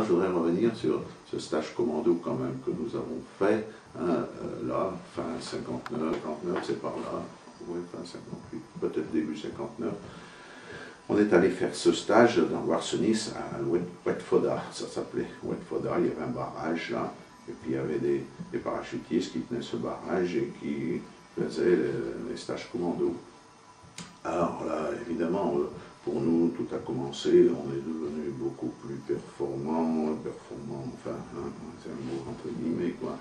je voudrais revenir sur ce stage commando quand même que nous avons fait, hein, là, fin 59, 59, c'est par là, oui, fin 58, peut-être début 59. On est allé faire ce stage dans Warsenis, à Wetfoda, ça s'appelait Wetfoda, il y avait un barrage là, et puis il y avait des parachutistes qui tenaient ce barrage et qui faisaient les stages commando. Alors là, évidemment, pour nous, tout a commencé, on est devenu beaucoup plus performant, enfin, hein, c'est un mot entre guillemets, quoi.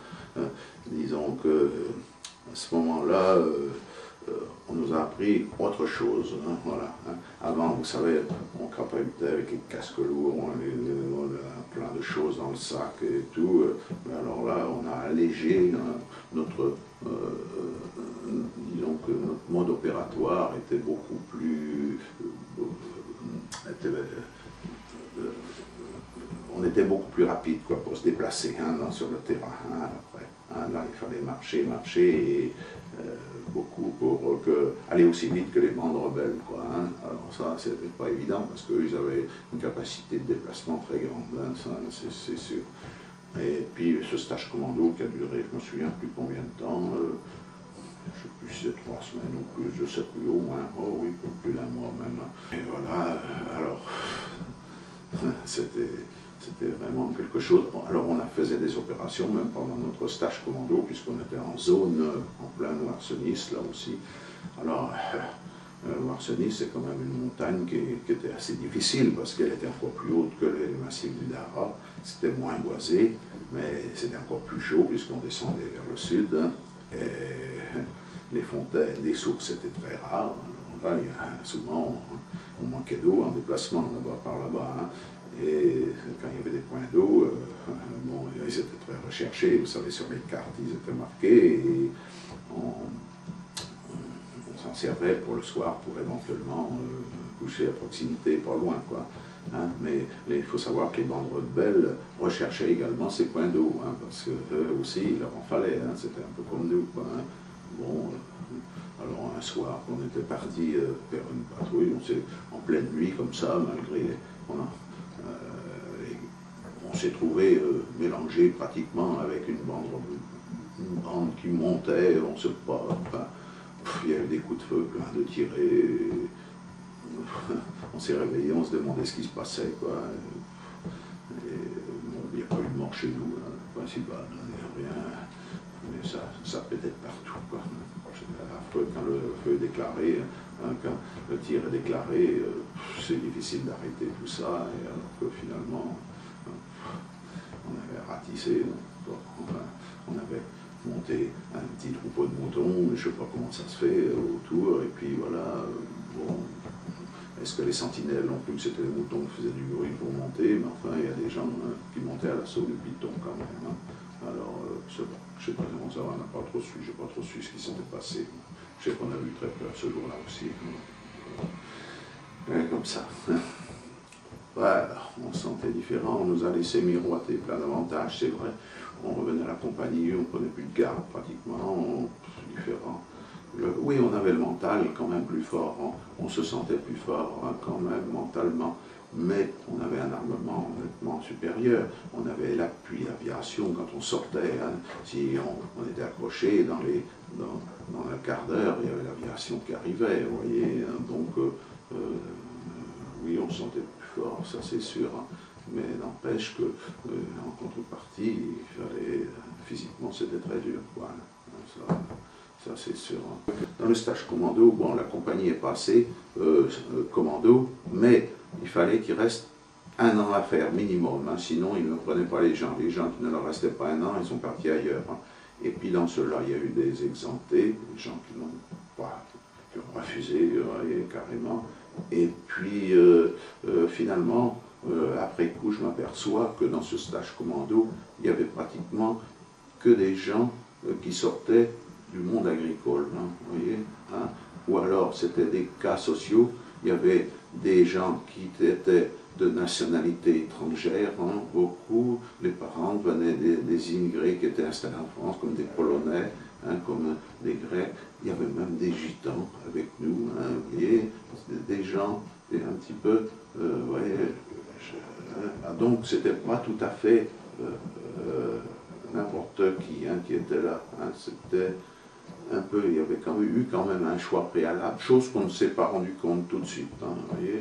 Disons que à ce moment-là, on nous a appris autre chose, hein, voilà. Hein. Avant, vous savez, on crapahutait avec les casques lourds, on avait plein de choses dans le sac et tout. Mais alors là, on a allégé notre, disons que notre mode opératoire était beaucoup plus, on était beaucoup plus rapide, quoi, pour se déplacer, hein, sur le terrain. Hein, après, hein, là, il fallait marcher et beaucoup pour aller aussi vite que les bandes rebelles, quoi, hein. Alors ça, c'était pas évident parce qu'eux, ils avaient une capacité de déplacement très grande, hein, ça, c'est sûr. Et puis ce stage commando qui a duré, je me souviens plus combien de temps, je ne sais plus si c'est 3 semaines ou plus, je sais plus, au moins, oh oui, plus d'un mois même. Et voilà, alors, c'était vraiment quelque chose. Alors on a fait des opérations, même pendant notre stage commando, puisqu'on était en zone, en plein Warsenis, là aussi. Alors, Warsenis, c'est quand même une montagne qui était assez difficile, parce qu'elle était encore plus haute que les massifs du Dara. C'était moins boisé, mais c'était encore plus chaud, puisqu'on descendait vers le sud. Hein, et les fontaines, les sources étaient très rares. Là, souvent, on manquait d'eau en déplacement, là-bas, par là-bas. Hein. Et quand il y avait des points d'eau, bon, ils étaient très recherchés, vous savez, sur les cartes, ils étaient marqués, et on s'en servait pour le soir, pour éventuellement coucher à proximité, pas loin, quoi. Hein, mais il faut savoir que les bandes rebelles recherchaient également ces points d'eau, hein, parce qu'eux aussi, il leur en fallait, hein, c'était un peu comme nous, quoi. Hein. Bon, alors un soir, on était parti faire une patrouille, en pleine nuit, comme ça, malgré... on s'est trouvé mélangé pratiquement avec une bande qui montait, on ne sait pas, enfin, il y a eu des coups de feu, plein de tirés, on s'est réveillé, on se demandait ce qui se passait, quoi. Et, bon, il n'y a pas eu de mort chez nous, hein, le principal, rien, mais ça peut être partout, quoi. Affreux quand le feu est déclaré, hein, quand le tir est déclaré, c'est difficile d'arrêter tout ça, et alors que finalement, on avait ratissé, enfin, on avait monté un petit troupeau de moutons, je ne sais pas comment ça se fait autour, et puis voilà, bon, est-ce que les sentinelles non plus, c'était les moutons qui faisaient du bruit pour monter, mais enfin, il y a des gens qui montaient à l'assaut du piton quand même. Hein. Alors, je ne sais pas comment ça va, on n'a pas trop su, je n'ai pas trop su ce qui s'était passé. Je sais qu'on a eu très peur ce jour-là aussi. Comme ça. Voilà, on se sentait différent, on nous a laissé miroiter plein d'avantages, c'est vrai. On revenait à la compagnie, on ne prenait plus de garde pratiquement, différent. Oui, on avait le mental quand même plus fort, hein. On se sentait plus fort hein, quand même mentalement, mais on avait un armement nettement supérieur. On avait l'appui d'aviation quand on sortait, hein. Si on était accroché dans un quart d'heure, il y avait l'aviation qui arrivait, vous voyez, hein. Donc oui, on se sentait plus fort, ça c'est sûr, hein. Mais n'empêche que en contrepartie, il fallait, physiquement c'était très dur, quoi. Ça c'est sûr. Dans le stage commando, bon, la compagnie est passée commando, mais il fallait qu'il reste 1 an à faire minimum, hein, sinon ils ne prenaient pas les gens. Les gens qui ne leur restaient pas 1 an, ils sont partis ailleurs. Hein. Et puis dans ceux-là, il y a eu des exemptés, des gens qui n'ont pas, qui ont refusé carrément. Et puis finalement, après coup, je m'aperçois que dans ce stage commando, il y avait pratiquement que des gens qui sortaient du monde agricole, hein, vous voyez, hein, ou alors c'était des cas sociaux, il y avait des gens qui étaient de nationalité étrangère, hein, beaucoup, les parents venaient des immigrés qui étaient installés en France, comme des Polonais, hein, comme des Grecs, il y avait même des Gitans avec nous, hein, vous voyez, des gens un petit peu, vous voyez, Donc c'était pas tout à fait n'importe qui était là. C'était un peu, il y avait quand même un choix préalable, chose qu'on ne s'est pas rendu compte tout de suite. Vous voyez.